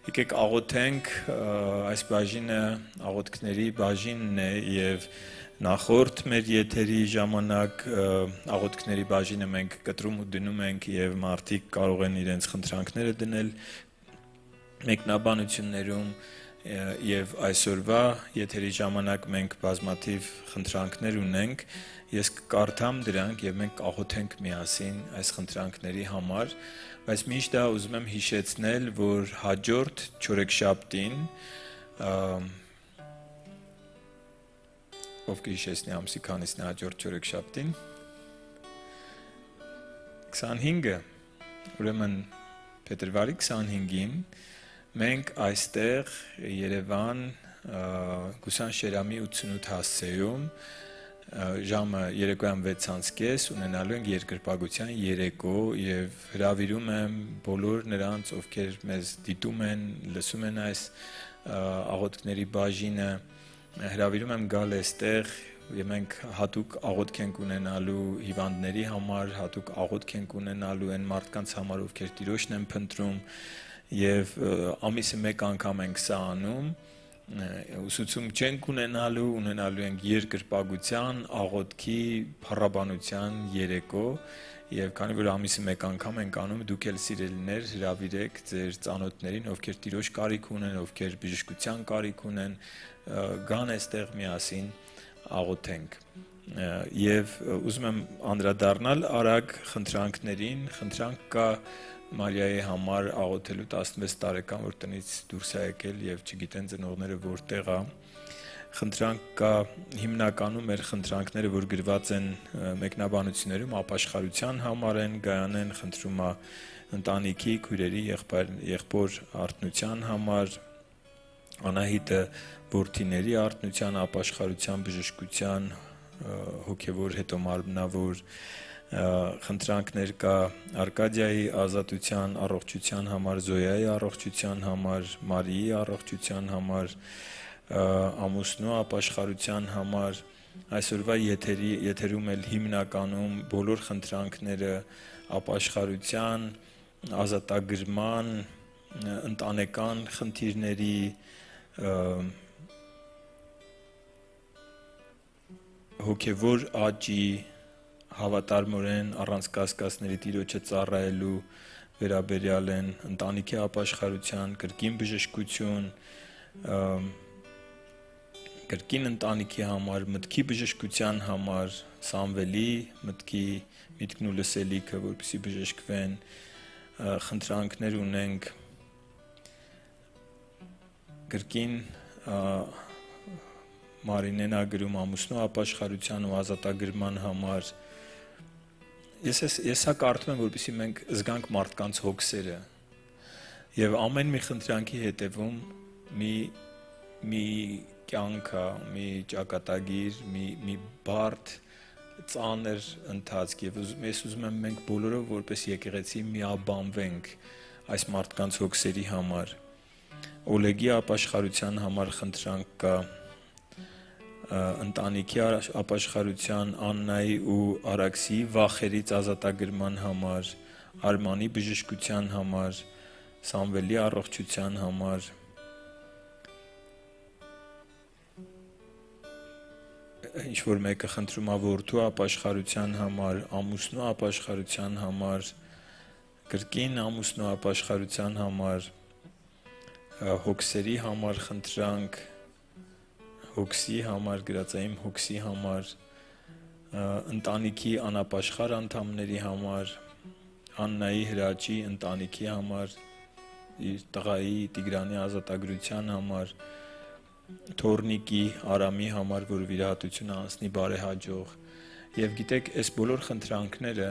Եկեք աղոթենք, այս բաժինը աղոթքների բաժինն է եւ նախորդ մեր եթերի ժամանակ աղոթքների բաժինը մենք կտրում ու դնում ենք եւ մարդիկ կարող են իրենց խնդրանքները դնել մեկնաբանություններում եւ այսօրվա եթերի ժամանակ մենք բազմաթիվ խնդրանքներ ունենք ես կկարդամ դրանք եւ մենք կաղոթենք միասին այս խնդրանքների համար բայց միշտ դա ուզում եմ հիշեցնել որ հաջորդ չորեքշաբթին ով կհիշեցնի ամսի քանիսն է հաջորդ չորեքշաբթին 25-ը ուրեմն փետրվարի 25-ին մենք այստեղ Երևան Գուսան Շերամի 88 հասցեում ժամը երեկոյան 6:30 ունենալու ենք երկրպագության երեկո եւ հրավիրում եմ բոլոր նրանց ովքեր մեզ դիտում են լսում են այս աղոթքների բաժինը հրավիրում եմ գալ այստեղ եւ մենք հատուկ աղոթք ենք ունենալու հիվանդների համար հատուկ աղոթք ենք ունենալու այն մարդկանց համար ովքեր Տիրոջն են փնտրում եւ ամիսը մեկ անգամ ենք սա անում ուսուցում չենք ունենալու ենք երկրպագության, աղոթքի, փառաբանության երեկո եւ քանի որ ամիսը մեկ անգամ ենք անում դուք էլ սիրելիներ հրավիրեք ձեր ծանոթներին, ովքեր Տիրոջ կարիք ունեն, ովքեր բժշկության կարիք ունեն, գան այստեղ միասին աղոթենք եւ ուզում եմ անդրադառնալ արագ խնդրանքներին, խնդրանք կա Մարիայի համար աղոթելու 16 տարեկան որ տնից դուրս է եկել եւ չգիտեն ծնողները որտեղ է խնդրանք կա հիմնականում մեր խնդրանքները որ գրված են մեկնաբանություններում ապաշխարության համար են գայանեն խնդրում է ընտանիքի քույրերի եղբոր արթնության համար Անահիտը որդիների արթնության ապաշխարության բժշկության հոգեվոր հետո մարմնավոր խնդրանքներ կա Արկադիայի ազատության առողջության համար Զոյայի առողջության համար Մարիի առողջության համար ամուսնու ապաշխարության համար այսօրվա եթերում էլ հիմնականում բոլոր խնդրանքները ապաշխարության ազատագրման ընտանեկան խնդիրների հոգեվոր աճի հավատարմորեն առանց կասկածների Տիրոջը ծառայելու վերաբերյալ են ընտանիքի ապաշխարության, կրկին բժշկություն, կրկին ընտանիքի համար, մտքի բժշկության համար, Սամվելի միտքն ու լսելիքը, որպեսզի բժշկվեն, խնդրանքներ ունենք, կրկին Մարինեն ագրում ամուսնու ապաշխարության ու ազատագրման համար Ես սա կարդում եմ, որպեսզի մենք զգանք մարդկանց հոգսերը եւ ամեն մի խնդրանքի հետևում մի կյանք է, մի ճակատագիր, մի բարդ ծանր ընթացք եւ ես ուզում եմ մենք բոլորով որպես եկեղեցի միաբանվենք այս մարդկանց հոգսերի համար Օլեգի ապաշխարության համար խնդրանք կա ընտանիքի ապաշխարության Աննայի ու Արաքսիի վախերից ազատագրման համար, Արմանի բժշկության համար, Սամվելի առողջության համար, ինչ-որ մեկը խնդրում է որդու ապաշխարության համար, ամուսնու ապաշխարության համար, կրկին ամուսնու ապաշխարության համար, հոգսերի համար խնդրանք, հոգսի համար, գրածային հոգսի համար, ընտանիքի անապաշխար անդամների համար, Աննայի հրաչի ընտանիքի համար, իր տղայի Տիգրանի ազատագրության համար, Թորնիկի Արամի համար, որ վիրահատությունը անցնի բարեհաջող եւ գիտեք, այս բոլոր խնդրանքները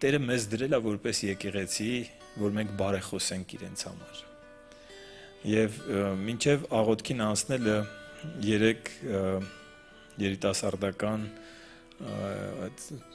Տերը մեզ դրել է որպես եկեղեցի, որ մենք բարեխոսենք իրենց համար Եվ մինչև աղոթքին անցնելը 3 երիտասարդական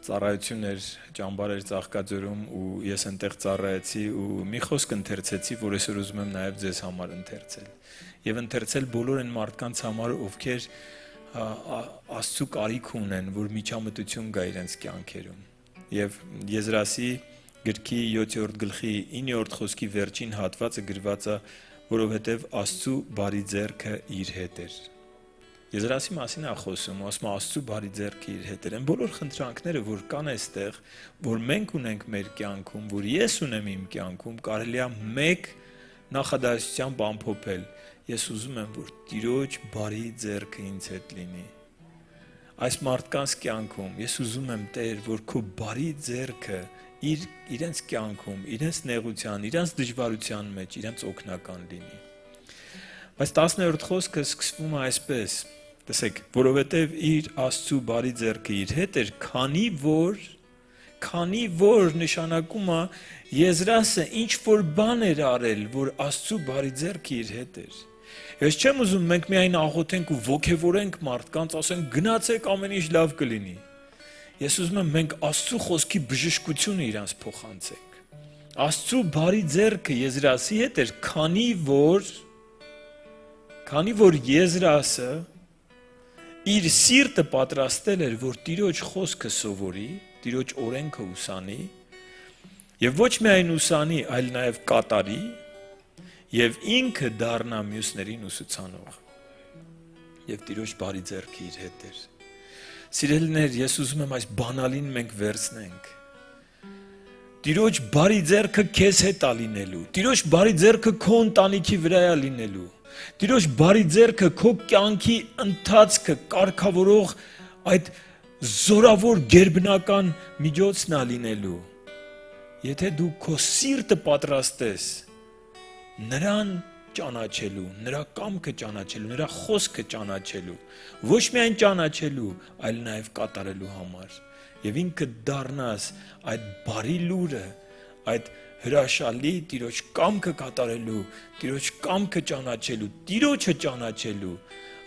ծառայություն էր ճամբար էր Ծաղկաձորում ու ես այնտեղ ծառայեցի ու մի խոսք ընթերցեցի, որ այսօր ուզում եմ նաև ձեզ համար ընթերցել։ Եվ ընթերցել բոլոր այն մարդկանց համար, ովքեր Աստծո կարիք ունեն, որ միջամտություն գա իրենց կյանքերում։ Եվ Եզրասի գրքի 7-րդ գլխի 9-րդ խոսքի վերջին հատվածը գրված է, որովհետև Աստծու բարի ձեռքը իր հետ էր։ Եզրասի մասին է խոսում, ասում Աստծու բարի ձեռքը իր հետ էր։ Այն բոլոր խնդրանքները, որ կան այստեղ, որ մենք ունենք մեր կյանքում, որ ես ունեմ իմ կյանքում, կարելի է մեկ նախադասությամբ ամփոփել։ Ես ուզում եմ, որ Տիրոջ բարի ձեռքը ինձ հետ լինի։ Այս մարդկանց կյանքում ես ուզում եմ, Տեր, որ քո բարի ձեռքը իրենց կյանքում, իրենց նեղության, իրենց դժվարության մեջ, իրենց օգնական լինի։ Բայց 10-րդ խոսքը սկսվում է այսպես. տեսեք, որովհետև իր Աստծու բարի ձեռքը իր հետ էր, քանի որ նշանակում է Եզրասը ինչ որ բան էր արել, որ Աստծու բարի ձեռքը իր հետ էր։ Ես չեմ ուզում մենք միայն աղոթենք ու ոգևորենք մարդկանց, ասենք գնացեք ամեն ինչ լավ կլինի։ Ես ուզում եմ մենք Աստծու խոսքի բժշկությունը իրանց փոխանցենք։ Աստծու բարի ձեռքը Եզրասի հետ էր, քանի որ Եզրասը իր սիրտը պատրաստել էր, որ Տիրոջ խոսքը սովորի, Տիրոջ օրենքը ուսանի, եւ ոչ միայն ուսանի, այլ նաեւ կատարի, եւ ինքը դառնա մյուսներին ուսուցանող։ Եվ Տիրոջ բարի ձեռքը իր հետ էր։ Սիրելիներ, ես ուզում եմ այս բանալին մենք վերցնենք։ Տիրոջ բարի ձեռքը քեզ հետ է լինելու։ Տիրոջ բարի ձեռքը քո ընտանիքի վրա է լինելու։ Տիրոջ բարի ձեռքը քո կյանքի ընթացքը կարգավորող այդ զորավոր գերբնական միջոցն է լինելու։ Եթե դու քո սիրտը պատրաստես նրան ճանաչելու, նրա կամքը ճանաչելու, նրա խոսքը ճանաչելու, ոչ միայն ճանաչելու, այլ նաև կատարելու համար։ Եվ ինքը դառնաս այդ բարի լուրը, այդ հրաշալի Տիրոջ կամքը կատարելու, Տիրոջ կամքը ճանաչելու, Տիրոջը ճանաչելու,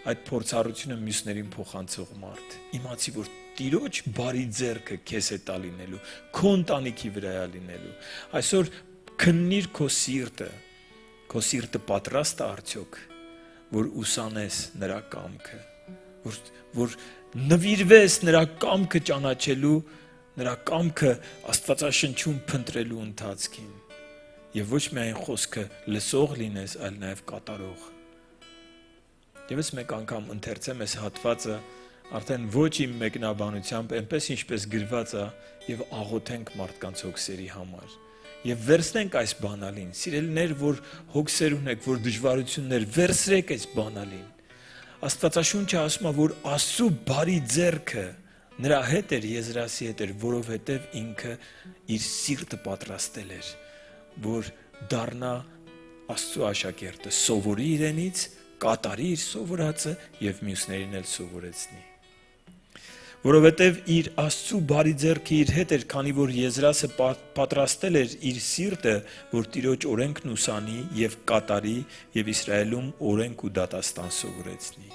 այդ փորձառությունը մյուսներին փոխանցող մարդ։ Իմացի, որ Տիրոջ բարի ձեռքը քեզ հետ է լինելու, քո ընտանիքի վրա է լինելու։ Այսօր քննիր քո սիրտը պատրաստ է արդյոք, որ ուսանես նրա կամքը, որ նվիրվես նրա կամքը ճանաչելու, նրա կամքը Աստվածաշնչում փնտրելու ընթացքին, եւ ոչ միայն խոսքը լսող լինես, այլ նաեւ կատարող։ Եվս մեկ անգամ ընթերցեմ այս հատվածը, արդեն ոչ իմ մեկնաբանությամբ, այնպես ինչպես գրված է, եւ աղոթենք մարդկանց հոգսերի համար։ Եվ վերցնենք այս բանալին, սիրելիներ, որ հոգսեր ունեք, որ դժվարություններ, վերցրեք այս բանալին։ Աստվածաշունչը ասում է, որ Աստծու բարի ձեռքը նրա հետ էր, Եզրասի հետ էր, որովհետև ինքը իր սիրտը պատրաստել էր, որ դառնա Աստծու աշակերտը, սովորի իրենից, կատարի իր սովորածը եւ մյուսներին էլ սովորեցնի։ Որովհետև իր Աստծու բարի ձեռքը իր հետ էր, քանի որ Եզրասը պատրաստել էր իր սիրտը, որ Տիրոջ օրենքն ուսանի եւ կատարի եւ Իսրայելում օրենք ու դատաստան սովորեցնի։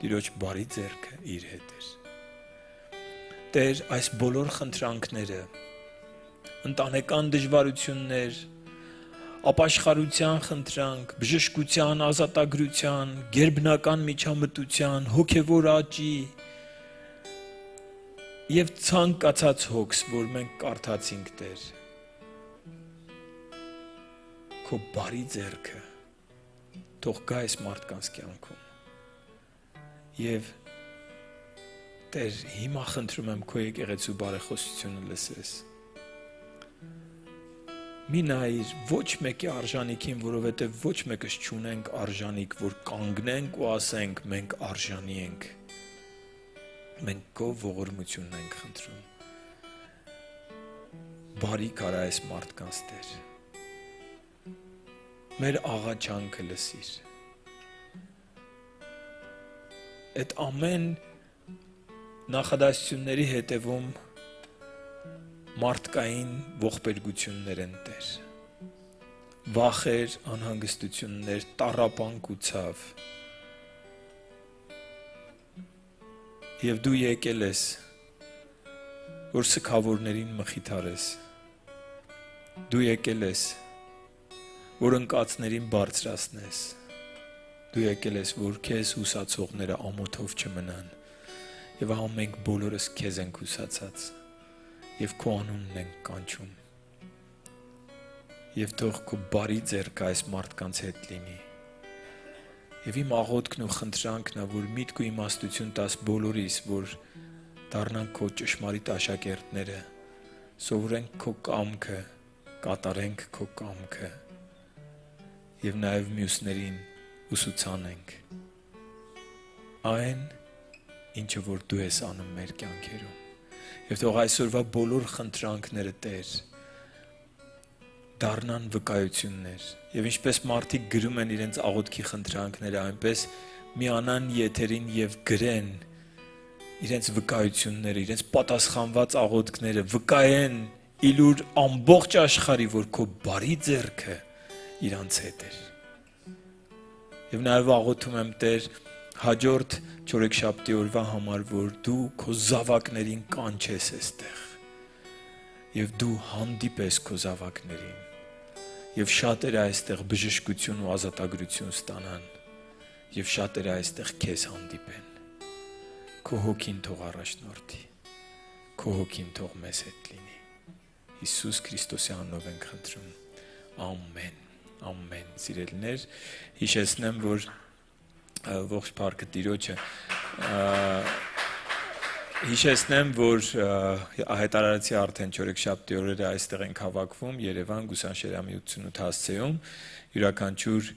Տիրոջ բարի ձեռքը իր հետ էր։ Տեր, այս բոլոր խնդրանքները, ընտանեկան դժվարություններ, ապաշխարության խնդրանք, բժշկության, ազատագրության, գերբնական միջամտության, հոգևոր աճի եւ ցանկացած հոգս, որ մենք կարդացինք, Տեր, քո բարի ձեռքը թող գա այս մարդկանց կյանքում։ Եվ Տեր, հիմա խնդրում եմ քո եկեղեցու բարեխոսությունը լսես։ Մի նայիր ոչ մեկի արժանիքին, որովհետև ոչ մեկս չունենք արժանիք, որ կանգնենք ու ասենք մենք արժանի ենք։ Մենք քո ողորմությունն ենք խնդրում։ Բարի կարա այս մարդկանց, Տեր։ Մեր աղաչանքը լսիր։ Այդ ամեն նախադասությունների հետևում մարդկային ողբերգություններ են, Տեր։ Վախեր, անհանգստություններ, տառապանք ու ցավ։ Եվ դու եկել ես, որ սգավորներին մխիթարես։ Դու եկել ես, որ ընկածներին բարձրացնես։ Դու եկել ես, որ քեզ հուսացողները ամոթով չմնան։ Եվ ահա մենք բոլորս քեզ ենք հուսացած, եւ քո անունն ենք կանչում։ Եվ թող քո բարի ձեռքը այս մարդկանց հետ լինի։ Եվ իմ աղոթքն ու խնդրանքն է, որ միտք ու իմաստություն տաս բոլորիս, որ դառնանք քո ճշմարիտ աշակերտները, սովորենք քո կամքը, կատարենք քո կամքը եւ նաեւ մյուսներին ուսուցանենք այն, ինչը որ դու ես անում մեր կյանքերում։ Եվ թող այսօրվա բոլոր խնդրանքները, Տեր, դառնան վկայություններ, եւ ինչպես մարդիկ գրում են իրենց աղոթքի խնդրանքները, այնպես միանան եթերին եւ գրեն իրենց վկայությունները, իրենց պատասխանված աղոթքները, վկայեն իլուր ամբողջ աշխարհի, որ քո բարի ձեռքը իրանց հետ էր։ Եվ նաեւ աղոթում եմ, Տեր, հաջորդ չորեքշաբթի օրվա համար, որ դու քո զավակներին կանչես այստեղ եւ դու հանդիպես քո զավակներին եւ շատերը այստեղ բժշկություն ու ազատագրություն ստանան եւ շատերը այստեղ քեզ հանդիպեն։ Քո հոգին թող առաջնորդի, քո հոգին թող մեզ հետ լինի։ Հիսուս Քրիստոսի անունով ենք խնդրում։ Ամեն, ամեն։ Սիրելիներ, հիշեցնեմ, որ ողջ փառքը Տիրոջը, հիշեցնեմ, որ հայտարարեցի արդեն չորեքշաբթի օրերը այստեղ ենք հավաքվում Երևան Գուսանշերամի 88 հասցեում, յուրաքանչյուր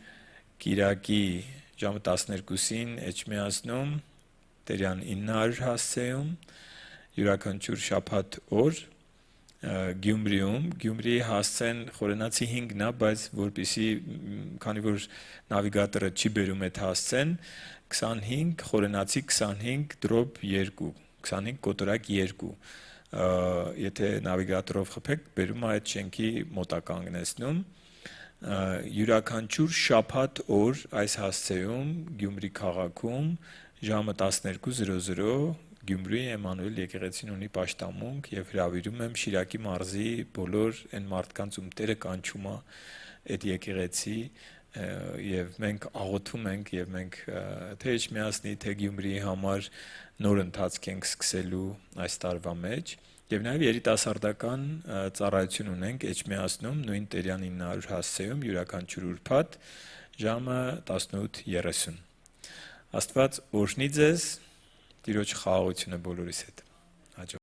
կիրակի ժամը 12-ին Էջմիածնում, Տերյան 900 հասցեում, յուրաքանչյուր շաբաթ օր Գյումրիում, Գյումրիի հասցեն խորենացի 5-ն է, բայց որպեսզի քանի որ նավիգատորը չի բերում այդ հասցեն, 25 խորենացի 25/2 25 կոտորակ 2 եթե նավիգատորով խփեք, բերում է այդ շենքի մոտակա կանգնեցնում, յուրաքանչյուր շաբաթ օր այս հասցեում Գյումրի քաղաքում ժամը 12:00 Գյումրի Էմանուել եկեղեցին ունի պաշտամունք եւ հրավիրում եմ Շիրակի մարզի բոլոր այն մարդկանց, ում Տերը կանչում է այդ եկեղեցի, եւ մենք աղոթում ենք եւ մենք թե Էջմիածնի, թե Գյումրիի համար նոր ընթացք ենք սկսելու այս տարվա մեջ եւ նաեւ երիտասարդական ծառայություն ունենք Էջմիածնում նույն Տերյան 900 հասցեում յուրաքանչյուր ուրբաթ ժամը 18:30։ Աստված օրհնի ձեզ, Տիրոջ խաղաղությունը բոլորիս հետ։